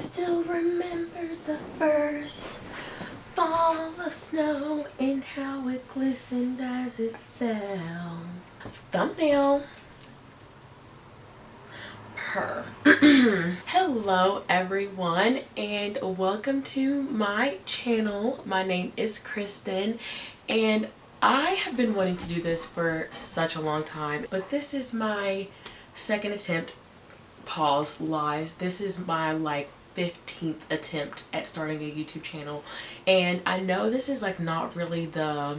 still remember the first fall of snow and how it glistened as it fell. Thumbnail. Hello everyone and welcome to my channel. My name is Kristen and I have been wanting to do this for such a long time, but this is my second attempt. Pause, lies. This is my 15th attempt at starting a YouTube channel, and I know this is not really the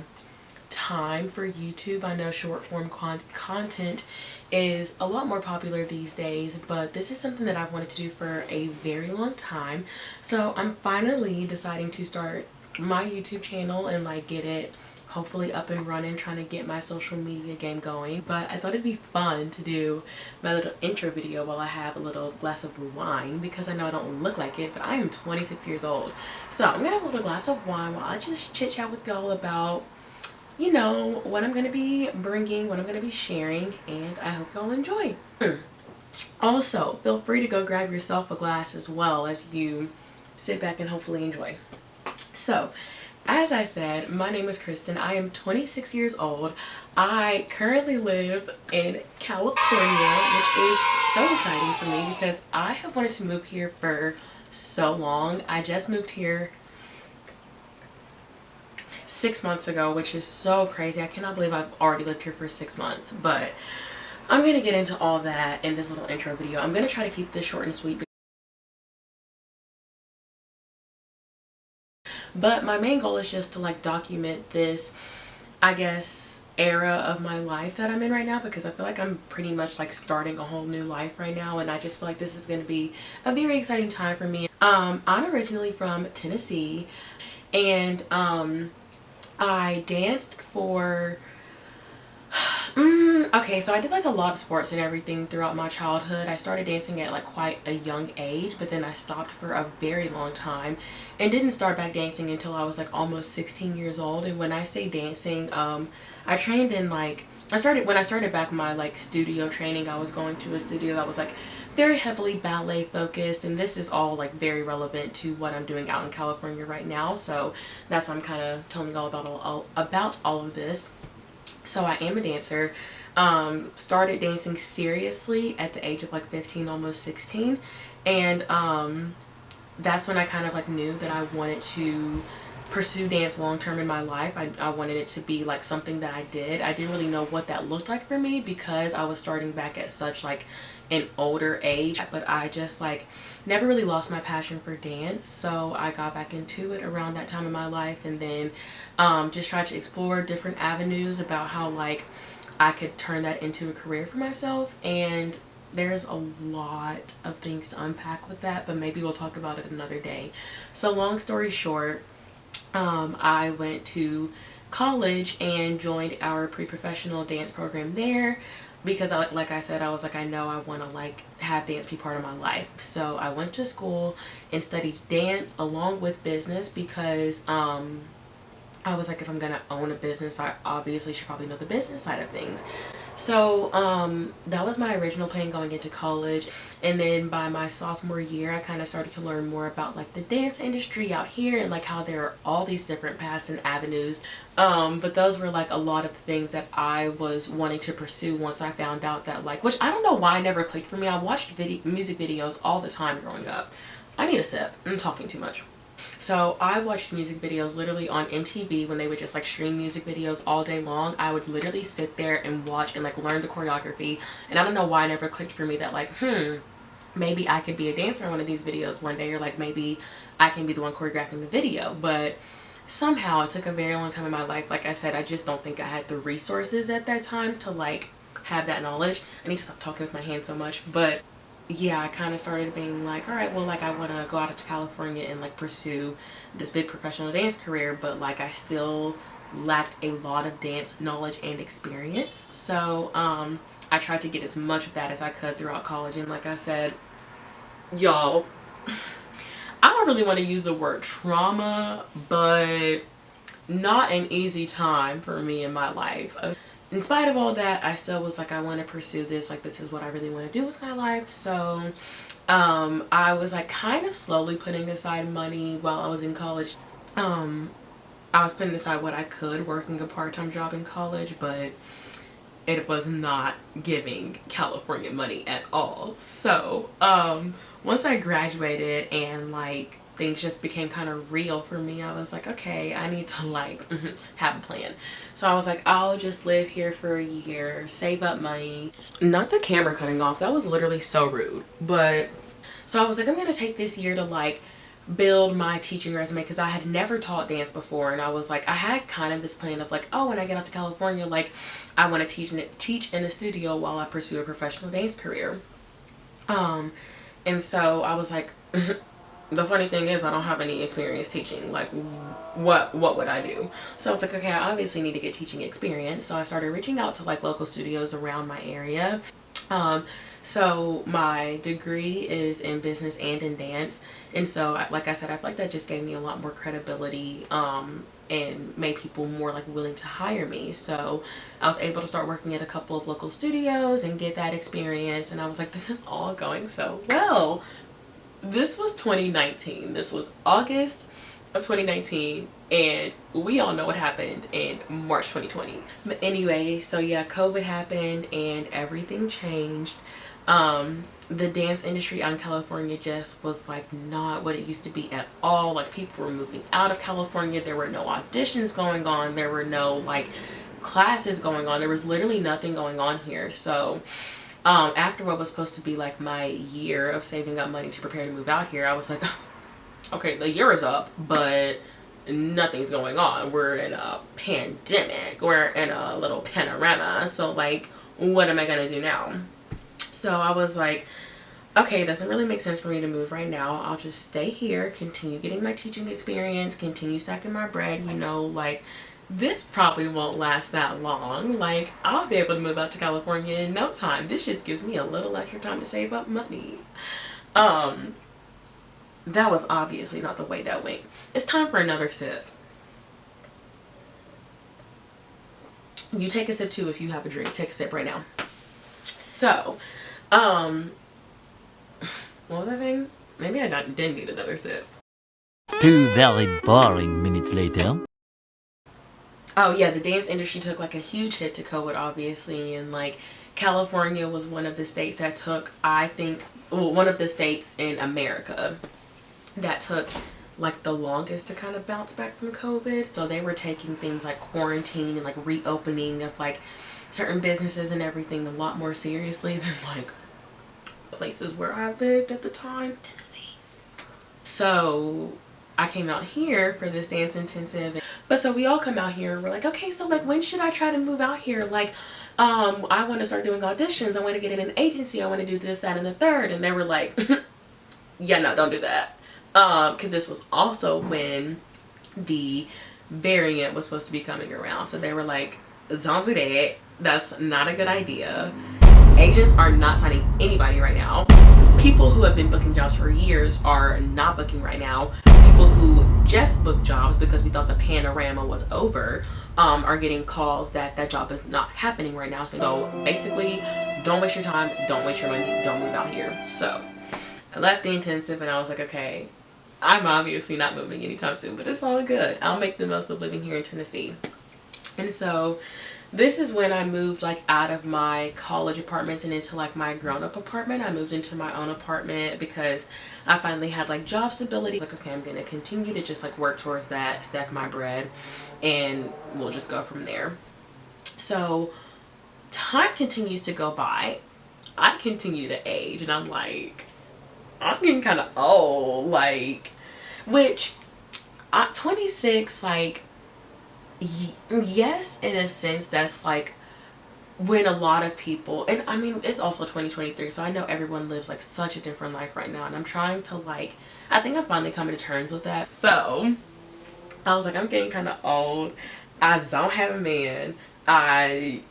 time for YouTube. I know short form content is a lot more popular these days, but this is something that I've wanted to do for a very long time. So I'm finally deciding to start my YouTube channel and get it hopefully up and running, trying to get my social media game going. But I thought it'd be fun to do my little intro video while I have a little glass of wine, because I know I don't look like it, but I am 26 years old. So I'm gonna have a little glass of wine while I just chit chat with y'all about, you know, what I'm gonna be bringing, what I'm gonna be sharing, and I hope y'all enjoy. Also, feel free to go grab yourself a glass as well as you sit back and hopefully enjoy. So, as I said, my name is Kristen. I am 26 years old. I currently live in California, which is so exciting for me because I have wanted to move here for so long. I just moved here 6 months ago, which is so crazy. I cannot believe I've already lived here for 6 months, but I'm going to get into all that in this little intro video. I'm going to try to keep this short and sweet, but my main goal is just to document this, I guess, era of my life that I'm in right now, because I feel like I'm pretty much starting a whole new life right now, and I just feel like this is going to be a very exciting time for me. I'm originally from Tennessee, and I danced for okay, so I did a lot of sports and everything throughout my childhood. I started dancing at quite a young age, but then I stopped for a very long time and didn't start back dancing until I was almost 16 years old. And when I say dancing, I trained in when I started back my studio training, I was going to a studio that was very heavily ballet focused, and this is all very relevant to what I'm doing out in California right now. So that's why I'm kind of telling you all about all of this. So I am a dancer. Started dancing seriously at the age of 15, almost 16, and that's when I kind of knew that I wanted to pursue dance long term in my life. I wanted it to be something that I did. I didn't really know what that looked like for me because I was starting back at such an older age, but I just never really lost my passion for dance. So I got back into it around that time in my life, and then just tried to explore different avenues about how I could turn that into a career for myself. And there's a lot of things to unpack with that, but maybe we'll talk about it another day. So long story short, I went to college and joined our pre-professional dance program there because like I said, I was I know I want to have dance be part of my life. So I went to school and studied dance along with business because I was if I'm gonna own a business, I obviously should probably know the business side of things. So that was my original plan going into college, and then by my sophomore year I kind of started to learn more about the dance industry out here and how there are all these different paths and avenues, but those were a lot of things that I was wanting to pursue once I found out that which I don't know why never clicked for me. I watched music videos all the time growing up. I need a sip. I'm talking too much. So I watched music videos literally on MTV when they would just stream music videos all day long. I would literally sit there and watch and learn the choreography, and I don't know why it never clicked for me that maybe I could be a dancer in one of these videos one day, or maybe I can be the one choreographing the video. But somehow it took a very long time in my life. Like I said, I just don't think I had the resources at that time to have that knowledge. I need to stop talking with my hands so much. But yeah, I kind of started being all right, well, I want to go out to California and pursue this big professional dance career, but I still lacked a lot of dance knowledge and experience. So I tried to get as much of that as I could throughout college. And like I said, y'all, I don't really want to use the word trauma, but not an easy time for me in my life. In spite of all that, I still was I want to pursue this, this is what I really want to do with my life. So I was like kind of slowly putting aside money while I was in college. I was putting aside what I could, working a part-time job in college, but it was not giving California money at all. So once I graduated and like things just became kind of real for me, I was like, okay, I need to like have a plan. So I was like, I'll just live here for a year, save up money. Not the camera cutting off, that was literally so rude. But so I was like, I'm gonna take this year to like build my teaching resume, because I had never taught dance before, and I was like, I had kind of this plan of like, oh, when I get out to California, like I want to teach in a studio while I pursue a professional dance career. And so I was like, the funny thing is I don't have any experience teaching, like what would I do? So I was like, okay, I obviously need to get teaching experience. So I started reaching out to like local studios around my area. So my degree is in business and in dance, and so like I said, I feel like that just gave me a lot more credibility and made people more like willing to hire me. So I was able to start working at a couple of local studios and get that experience, and I was like, this is all going so well. This was 2019. This was August of 2019, and we all know what happened in March 2020. But anyway, so yeah, COVID happened and everything changed. The dance industry out in California just was like not what it used to be at all. Like people were moving out of California. There were no auditions going on. There were no like classes going on. There was literally nothing going on here. So after what was supposed to be like my year of saving up money to prepare to move out here, I was like, okay, the year is up, but nothing's going on. We're in a pandemic. We're in a little panorama. So like, what am I gonna do now? So I was like, okay, it doesn't really make sense for me to move right now. I'll just stay here, continue getting my teaching experience, continue stacking my bread, you know, like this probably won't last that long. Like I'll be able to move out to California in no time. This just gives me a little extra time to save up money. That was obviously not the way that went. It's time for another sip. You take a sip too if you have a drink. Take a sip right now. So, what was I saying? Maybe I didn't need another sip. 2 very boring minutes later. Oh yeah, the dance industry took like a huge hit to COVID, obviously, and like California was one of the states that took, I think, well, one of the states in America that took like the longest to kind of bounce back from COVID. So they were taking things like quarantine and like reopening of like certain businesses and everything a lot more seriously than like places where I lived at the time, Tennessee. So I came out here for this dance intensive, but so we all come out here and we're like, okay, so like when should I try to move out here? Like I want to start doing auditions, I want to get in an agency, I want to do this, that, and the third. And they were like, yeah, no, don't do that. Because this was also when the variant was supposed to be coming around. So they were like, don't do that. That's not a good idea. Agents are not signing anybody right now. People who have been booking jobs for years are not booking right now. People who just booked jobs because we thought the panorama was over are getting calls that that job is not happening right now. So basically, don't waste your time, don't waste your money, don't move out here. So I left the intensive and I was like, okay, I'm obviously not moving anytime soon, but it's all good. I'll make the most of living here in Tennessee. And so this is when I moved like out of my college apartments and into like my grown-up apartment. I moved into my own apartment because I finally had like job stability. Like, okay, I'm gonna continue to just like work towards that, stack my bread, and we'll just go from there. So time continues to go by. I continue to age, and I'm like, I'm getting kind of old, like, which 26, like, yes, in a sense, that's like when a lot of people, and I mean, it's also 2023, so I know everyone lives like such a different life right now, and I'm trying to like, I think I'm finally coming to terms with that. So I was like, I'm getting kind of old. I don't have a man. I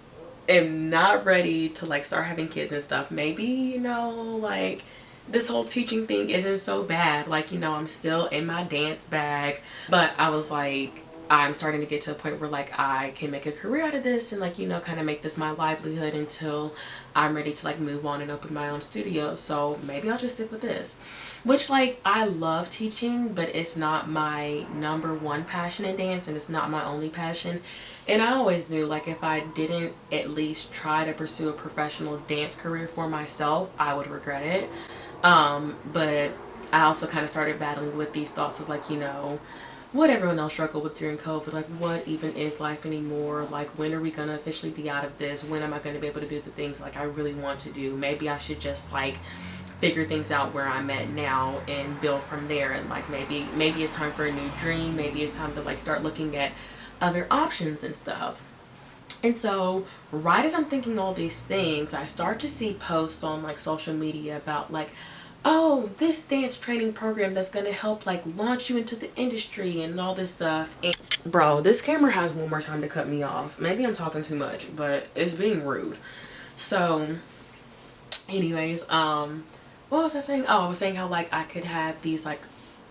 am not ready to like start having kids and stuff. Maybe, you know, like this whole teaching thing isn't so bad. Like, you know, I'm still in my dance bag, but I was like, I'm starting to get to a point where like I can make a career out of this and like, you know, kind of make this my livelihood until I'm ready to like move on and open my own studio. So maybe I'll just stick with this, which like I love teaching, but it's not my number one passion in dance, and it's not my only passion. And I always knew like if I didn't at least try to pursue a professional dance career for myself, I would regret it. But I also kind of started battling with these thoughts of like, you know, what everyone else struggled with during COVID, like what even is life anymore? Like when are we gonna officially be out of this? When am I gonna be able to do the things like I really want to do? Maybe I should just like figure things out where I'm at now and build from there, and like maybe it's time for a new dream, maybe it's time to like start looking at other options and stuff. And so right as I'm thinking all these things, I start to see posts on like social media about like, oh, this dance training program that's gonna help like launch you into the industry and all this stuff. And bro, this camera has one more time to cut me off. Maybe I'm talking too much, but it's being rude. So anyways, what was I saying? Oh, I was saying how like I could have these like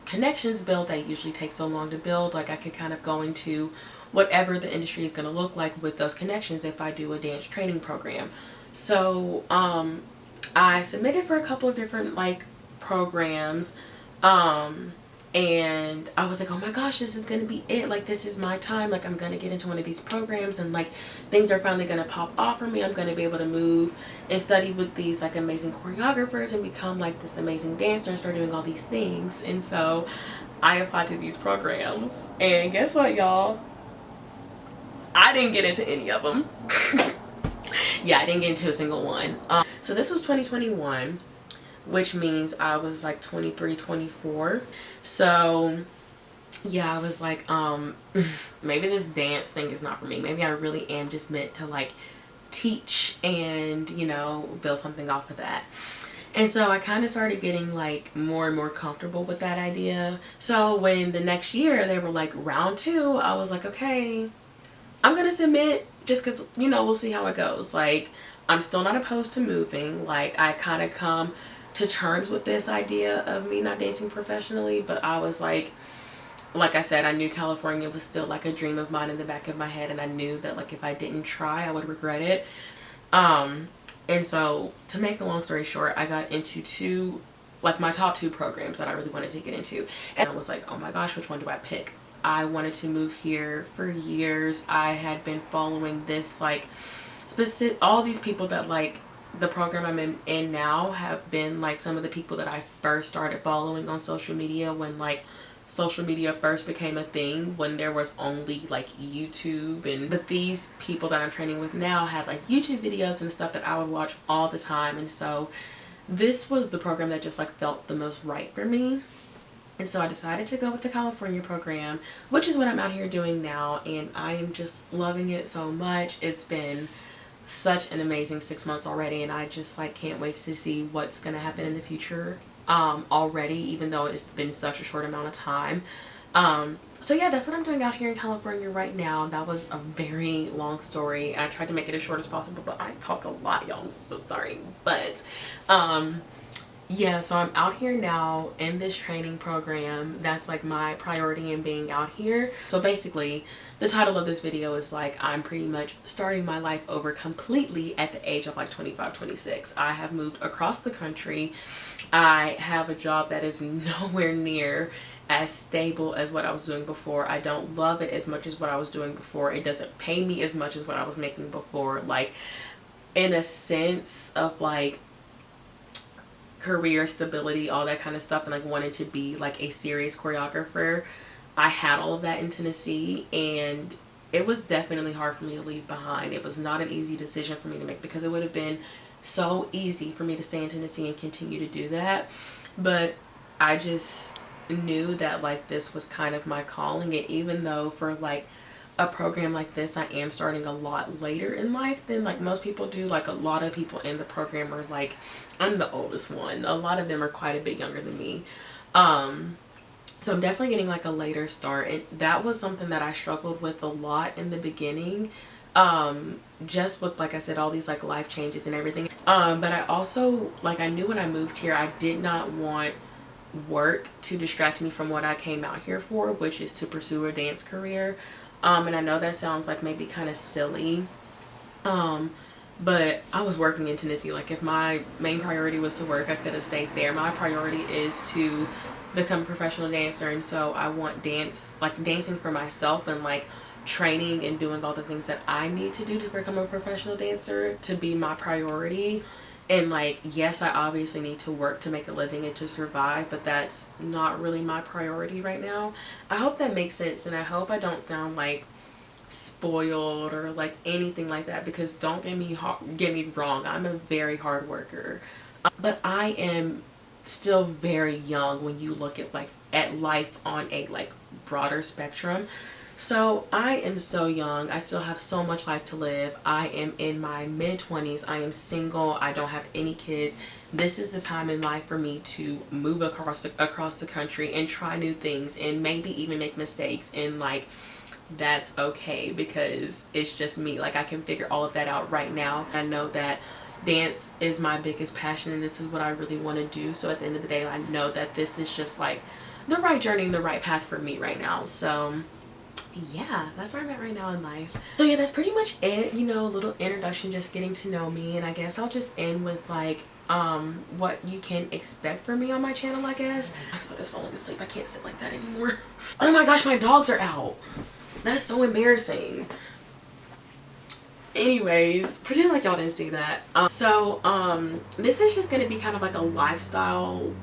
connections built that usually take so long to build. Like I could kind of go into whatever the industry is going to look like with those connections if I do a dance training program. So I submitted for a couple of different like programs, and I was like, oh my gosh, this is gonna be it, like this is my time, like I'm gonna get into one of these programs and like things are finally gonna pop off for me. I'm gonna be able to move and study with these like amazing choreographers and become like this amazing dancer and start doing all these things. And so I applied to these programs, and guess what, y'all? I didn't get into any of them. Yeah, I didn't get into a single one. So this was 2021, which means I was like 23, 24. So yeah, I was like, maybe this dance thing is not for me. Maybe I really am just meant to like teach and, you know, build something off of that. And so I kind of started getting like more and more comfortable with that idea. So when the next year they were like round 2, I was like, okay, I'm gonna submit just because, you know, we'll see how it goes. Like, I'm still not opposed to moving. Like, I kind of come to terms with this idea of me not dancing professionally, but I was like I said, I knew California was still like a dream of mine in the back of my head, and I knew that like if I didn't try, I would regret it. And so to make a long story short, I got into my top 2 programs that I really wanted to get into, and I was like, oh my gosh, which one do I pick? I wanted to move here for years. I had been following this like all these people that like the program I'm in now have been like some of the people that I first started following on social media when like social media first became a thing, when there was only like YouTube. And but these people that I'm training with now have like YouTube videos and stuff that I would watch all the time. And so this was the program that just like felt the most right for me. And so I decided to go with the California program, which is what I'm out here doing now, and I am just loving it so much. It's been such an amazing 6 months already, and I just like can't wait to see what's gonna happen in the future already, even though it's been such a short amount of time. So yeah, that's what I'm doing out here in California right now. That was a very long story. I tried to make it as short as possible, but I talk a lot, y'all. I'm so sorry. But yeah, so I'm out here now in this training program. That's like my priority in being out here. So basically, the title of this video is like, I'm pretty much starting my life over completely at the age of like 25, 26. I have moved across the country. I have a job that is nowhere near as stable as what I was doing before. I don't love it as much as what I was doing before. It doesn't pay me as much as what I was making before. Like, in a sense of like career stability, all that kind of stuff, and like wanted to be like a serious choreographer, I had all of that in Tennessee, and it was definitely hard for me to leave behind. It was not an easy decision for me to make, because it would have been so easy for me to stay in Tennessee and continue to do that, but I just knew that like this was kind of my calling. And even though for like a program like this I am starting a lot later in life than like most people do, like a lot of people in the program are like, I'm the oldest one, a lot of them are quite a bit younger than me, so I'm definitely getting like a later start, and that was something that I struggled with a lot in the beginning, just with, like I said, all these like life changes and everything, but I also like, I knew when I moved here I did not want work to distract me from what I came out here for, which is to pursue a dance career. And I know that sounds like maybe kind of silly, but I was working in Tennessee. Like, if my main priority was to work, I could have stayed there. My priority is to become a professional dancer, and so I want dancing for myself, and like training and doing all the things that I need to do to become a professional dancer to be my priority. And like, yes, I obviously need to work to make a living and to survive, but that's not really my priority right now. I hope that makes sense, and I hope I don't sound like spoiled or like anything like that, because don't get me wrong, I'm a very hard worker, but I am still very young when you look at life on a like broader spectrum. So I am so young. I still have so much life to live. I am in my mid-20s. I am single. I don't have any kids. This is the time in life for me to move across the country and try new things, and maybe even make mistakes, and like, that's okay, because it's just me. Like, I can figure all of that out right now. I know that dance is my biggest passion, and this is what I really want to do. So at the end of the day, I know that this is just like the right journey and the right path for me right now. So yeah, that's where I'm at right now in life. So yeah, that's pretty much it. You know, a little introduction, just getting to know me, and I guess I'll just end with like what you can expect from me on my channel, I guess. My foot is falling asleep. I can't sit like that anymore. Oh my gosh, my dogs are out. That's so embarrassing. Anyways, pretend like y'all didn't see that. This is just gonna be kind of like a lifestyle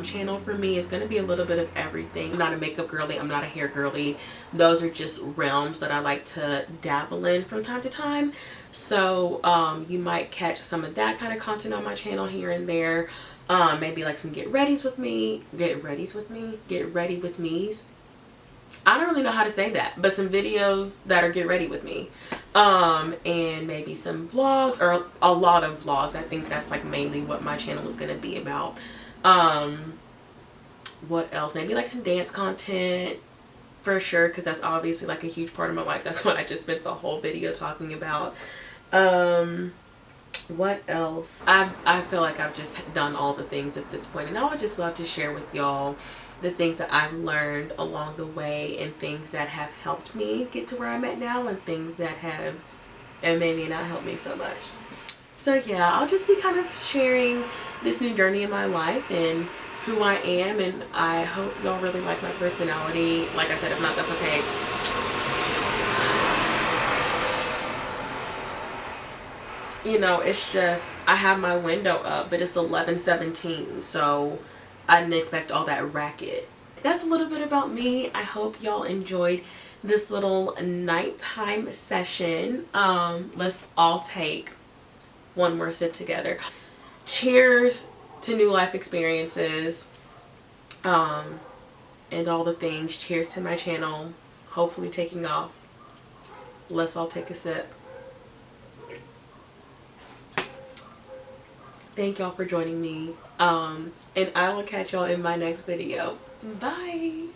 channel for me. It's gonna be a little bit of everything. I'm not a makeup girly, I'm not a hair girly. Those are just realms that I like to dabble in from time to time. So you might catch some of that kind of content on my channel here and there. Maybe like some get ready with me's. I don't really know how to say that, but some videos that are get ready with me, and maybe some vlogs, or a lot of vlogs. I think that's like mainly what my channel is going to be about. What else? Maybe like some dance content for sure, because that's obviously like a huge part of my life. That's what I just spent the whole video talking about. What else? I feel like I've just done all the things at this point, and I would just love to share with y'all the things that I've learned along the way, and things that have helped me get to where I'm at now, and things that have and maybe not helped me so much. So yeah, I'll just be kind of sharing this new journey in my life and who I am, and I hope y'all really like my personality. Like I said, if not, that's okay. You know, it's just, I have my window up, but it's 11:17, so I didn't expect all that racket. That's a little bit about me. I hope y'all enjoyed this little nighttime session. Let's all take one more sip together. Cheers to new life experiences, and all the things. Cheers to my channel hopefully taking off. Let's all take a sip. Thank y'all for joining me, and I will catch y'all in my next video. Bye.